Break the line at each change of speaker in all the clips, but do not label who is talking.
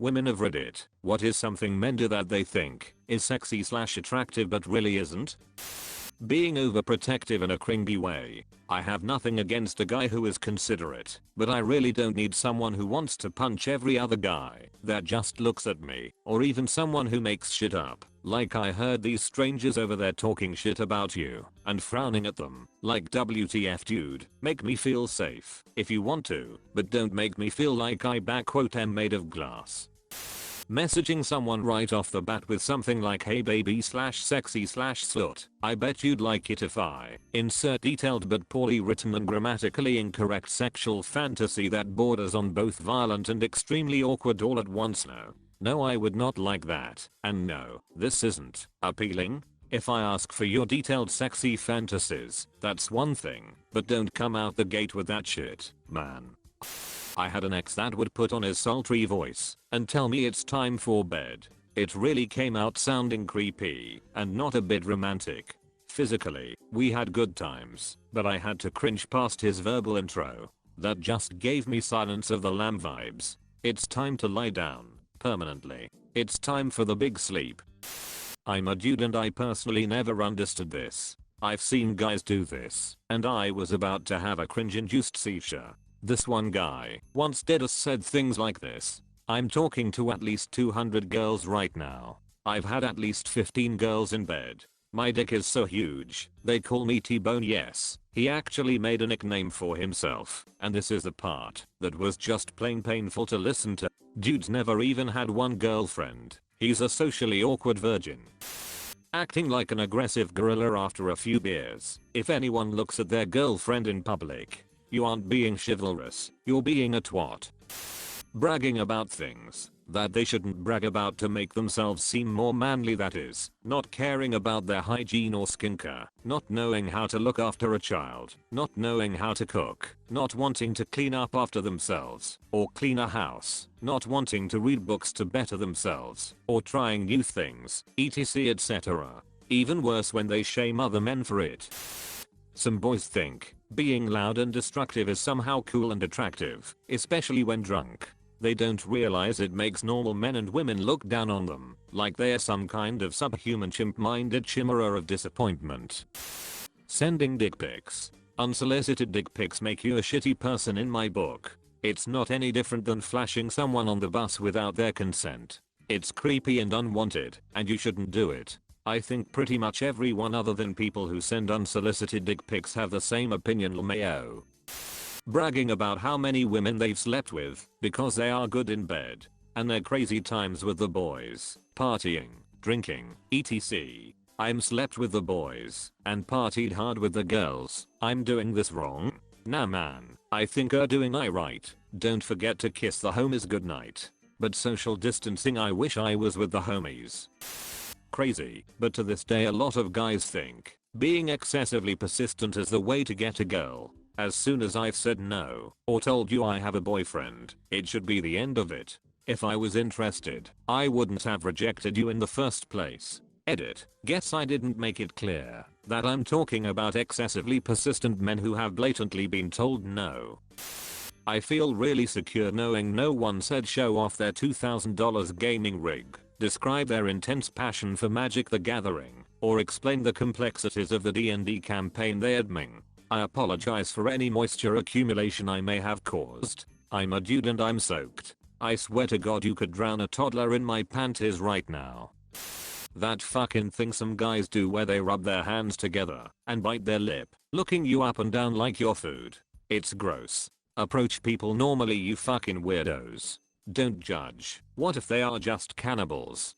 Women of Reddit, what is something men do that they think is sexy/attractive but really isn't? Being overprotective in a cringy way. I have nothing against a guy who is considerate, but I really don't need someone who wants to punch every other guy that just looks at me, or even someone who makes shit up. Like I heard these strangers over there talking shit about you and frowning at them. Like WTF dude, make me feel safe if you want to, but don't make me feel like I am made of glass. Messaging someone right off the bat with something like hey baby/sexy/slut. I bet you'd like it if I insert detailed but poorly written and grammatically incorrect sexual fantasy that borders on both violent and extremely awkward all at once. No, I would not like that. And no, this isn't appealing. If I ask for your detailed sexy fantasies, that's one thing, but don't come out the gate with that shit, man. I had an ex that would put on his sultry voice and tell me it's time for bed. It really came out sounding creepy and not a bit romantic. Physically, we had good times, but I had to cringe past his verbal intro. That just gave me Silence of the Lamb vibes. It's time to lie down. Permanently. It's time for the big sleep. I'm a dude and I personally never understood this. I've seen guys do this, and I was about to have a cringe-induced seizure. This one guy once dead us said things like this. I'm talking to at least 200 girls right now. I've had at least 15 girls in bed. My dick is so huge, they call me T-Bone. Yes, he actually made a nickname for himself, and this is the part that was just plain painful to listen to. Dude's never even had one girlfriend. He's a socially awkward virgin. Acting like an aggressive gorilla after a few beers. If anyone looks at their girlfriend in public, you aren't being chivalrous, you're being a twat. Bragging about things that they shouldn't brag about to make themselves seem more manly, that is, not caring about their hygiene or skincare, not knowing how to look after a child, not knowing how to cook, not wanting to clean up after themselves, or clean a house, not wanting to read books to better themselves, or trying new things, etc etc. Even worse when they shame other men for it. Some boys think being loud and destructive is somehow cool and attractive, especially when drunk. They don't realize it makes normal men and women look down on them, like they're some kind of subhuman chimp-minded chimera of disappointment. Sending dick pics. Unsolicited dick pics make you a shitty person in my book. It's not any different than flashing someone on the bus without their consent. It's creepy and unwanted, and you shouldn't do it. I think pretty much everyone other than people who send unsolicited dick pics have the same opinion. LMAO. Bragging about how many women they've slept with because they are good in bed, and their crazy times with the boys, partying, drinking, etc. I'm slept with the boys and partied hard with the girls. I'm doing this wrong? Nah man, I think you're doing I right. Don't forget to kiss the homies goodnight. But social distancing, I wish I was with the homies. Crazy, but to this day a lot of guys think being excessively persistent is the way to get a girl. As soon as I've said no, or told you I have a boyfriend, it should be the end of it. If I was interested, I wouldn't have rejected you in the first place. Edit. Guess I didn't make it clear that I'm talking about excessively persistent men who have blatantly been told no. I feel really secure knowing no one said show off their $2,000 gaming rig, describe their intense passion for Magic the Gathering, or explain the complexities of the D&D campaign they're adming. I apologize for any moisture accumulation I may have caused. I'm a dude and I'm soaked. I swear to God you could drown a toddler in my panties right now. That fucking thing some guys do where they rub their hands together and bite their lip, looking you up and down like your food. It's gross. Approach people normally, you fucking weirdos. Don't judge. What if they are just cannibals?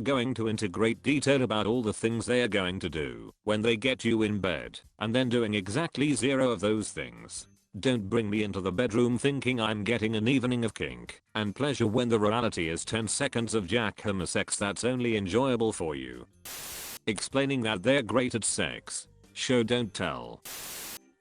Going to into great detail about all the things they are going to do when they get you in bed, and then doing exactly zero of those things. Don't bring me into the bedroom thinking I'm getting an evening of kink and pleasure when the reality is 10 seconds of jackhammer sex that's only enjoyable for you. Explaining that they're great at sex. Show don't tell.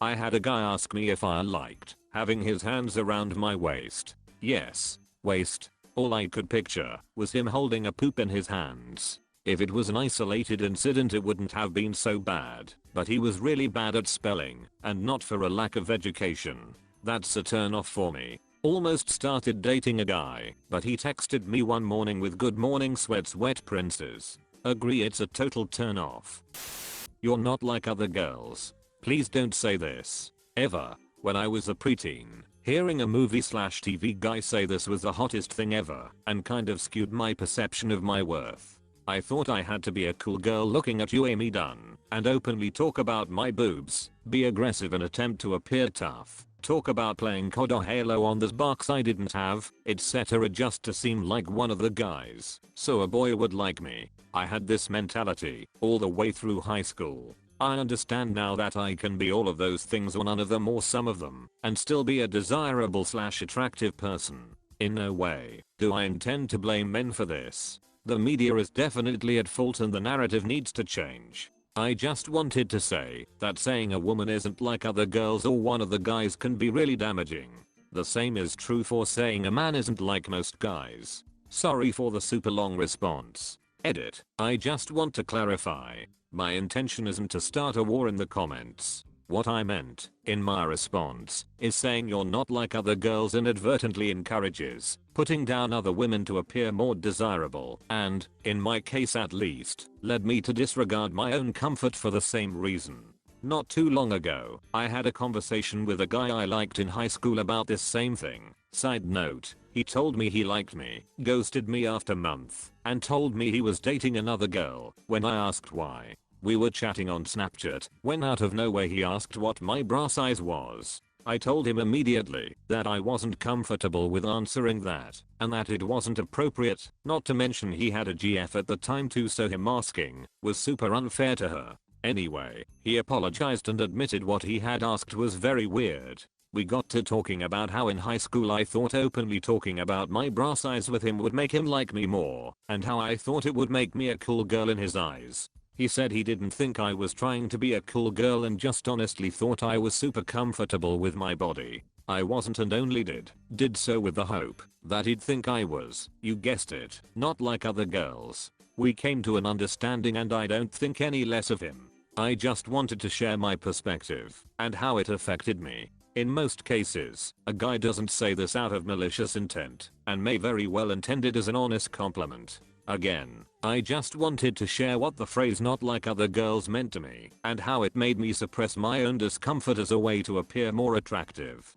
I had a guy ask me if I liked having his hands around my waist. Yes, waist. All I could picture was him holding a poop in his hands. If it was an isolated incident it wouldn't have been so bad, but he was really bad at spelling, and not for a lack of education. That's a turn off for me. Almost started dating a guy, but he texted me one morning with "good morning sweats wet princess." Agree, it's a total turn off. You're not like other girls. Please don't say this. Ever. When I was a preteen, hearing a movie/TV guy say this was the hottest thing ever and kind of skewed my perception of my worth. I thought I had to be a cool girl looking at you, Amy Dunn, and openly talk about my boobs, be aggressive and attempt to appear tough, talk about playing COD or Halo on this box I didn't have, etc. just to seem like one of the guys, so a boy would like me. I had this mentality all the way through high school. I understand now that I can be all of those things or none of them or some of them and still be a desirable/attractive person. In no way do I intend to blame men for this. The media is definitely at fault and the narrative needs to change. I just wanted to say that saying a woman isn't like other girls or one of the guys can be really damaging. The same is true for saying a man isn't like most guys. Sorry for the super long response. Edit. I just want to clarify. My intention isn't to start a war in the comments. What I meant, in my response, is saying you're not like other girls inadvertently encourages putting down other women to appear more desirable and, in my case at least, led me to disregard my own comfort for the same reason. Not too long ago, I had a conversation with a guy I liked in high school about this same thing. Side note, he told me he liked me, ghosted me after month, and told me he was dating another girl when I asked why. We were chatting on Snapchat when out of nowhere he asked what my bra size was. I told him immediately that I wasn't comfortable with answering that and that it wasn't appropriate, not to mention he had a GF at the time too, so him asking was super unfair to her. Anyway, he apologized and admitted what he had asked was very weird. We got to talking about how in high school I thought openly talking about my bra size with him would make him like me more, and how I thought it would make me a cool girl in his eyes. He said he didn't think I was trying to be a cool girl and just honestly thought I was super comfortable with my body. I wasn't and only did so with the hope that he'd think I was, you guessed it, not like other girls. We came to an understanding and I don't think any less of him. I just wanted to share my perspective and how it affected me. In most cases, a guy doesn't say this out of malicious intent and may very well intend it as an honest compliment. Again, I just wanted to share what the phrase "not like other girls" meant to me and how it made me suppress my own discomfort as a way to appear more attractive.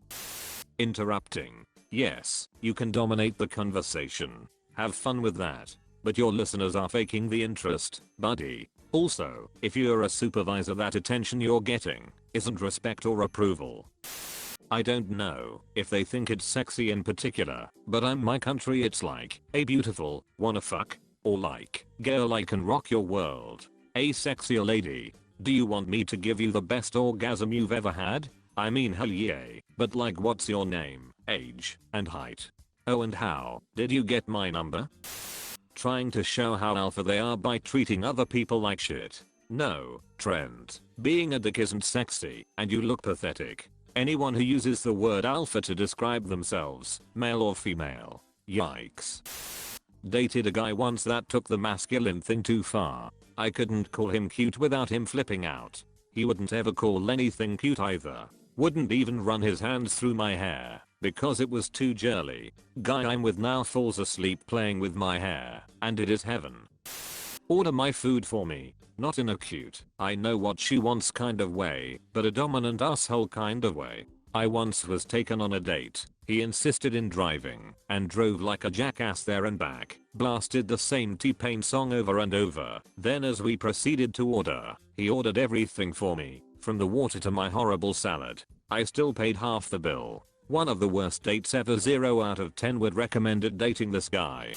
Interrupting. Yes, you can dominate the conversation. Have fun with that. But your listeners are faking the interest, buddy. Also, if you're a supervisor, that attention you're getting isn't respect or approval. I don't know if they think it's sexy in particular, but I'm my country it's like, "Hey beautiful, wanna fuck?" Or like, "Girl, I can rock your world." "Hey sexier lady, do you want me to give you the best orgasm you've ever had?" I mean hell yeah, but like what's your name, age, and height? Oh, and how did you get my number? Trying to show how alpha they are by treating other people like shit. No, Trent, being a dick isn't sexy, and you look pathetic. Anyone who uses the word alpha to describe themselves, male or female, yikes. Dated a guy once that took the masculine thing too far. I couldn't call him cute without him flipping out. He wouldn't ever call anything cute either. Wouldn't even run his hands through my hair because it was too girly. Guy I'm with now falls asleep playing with my hair, and it is heaven. Order my food for me. Not in a cute, I know what she wants kind of way, but a dominant asshole kind of way. I once was taken on a date. He insisted in driving and drove like a jackass there and back, blasted the same T-Pain song over and over. Then as we proceeded to order, he ordered everything for me, from the water to my horrible salad. I still paid half the bill. One of the worst dates ever. 0 out of 10 would recommend dating this guy.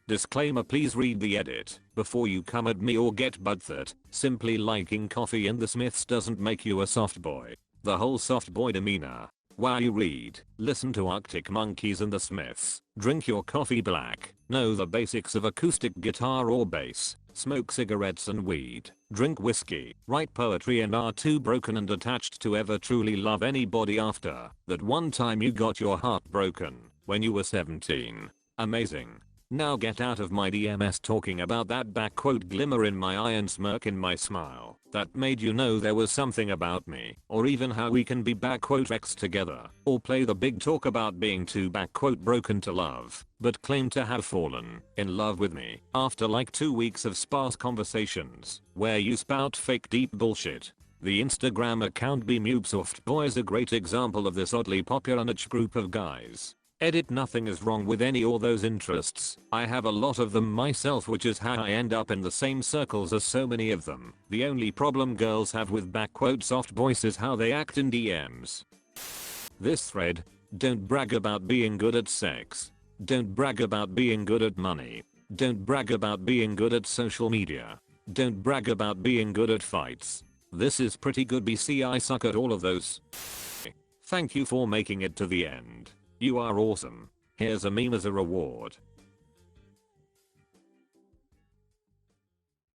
Disclaimer, please read the edit before you come at me or get butt. Simply liking coffee and the Smiths doesn't make you a soft boy. The whole soft boy demeanor. While you read, listen to Arctic Monkeys and the Smiths, drink your coffee black, know the basics of acoustic guitar or bass, smoke cigarettes and weed, drink whiskey, write poetry and are too broken and attached to ever truly love anybody after that one time you got your heart broken when you were 17. Amazing. Now get out of my DMs talking about that back quote glimmer in my eye and smirk in my smile that made you know there was something about me, or even how we can be back quote ex together, or play the big talk about being too back quote broken to love, but claim to have fallen in love with me after like 2 weeks of sparse conversations where you spout fake deep bullshit. The Instagram account BeMubesoftBoy is a great example of this oddly popular niche group of guys. Edit nothing is wrong with any or those interests. I have a lot of them myself, which is how I end up in the same circles as so many of them. The only problem girls have with back quote soft boys is how they act in DMs. This thread, don't brag about being good at sex. Don't brag about being good at money. Don't brag about being good at social media. Don't brag about being good at fights. This is pretty good BC, I suck at all of those. Thank you for making it to the end. You are awesome. Here's a meme as a reward.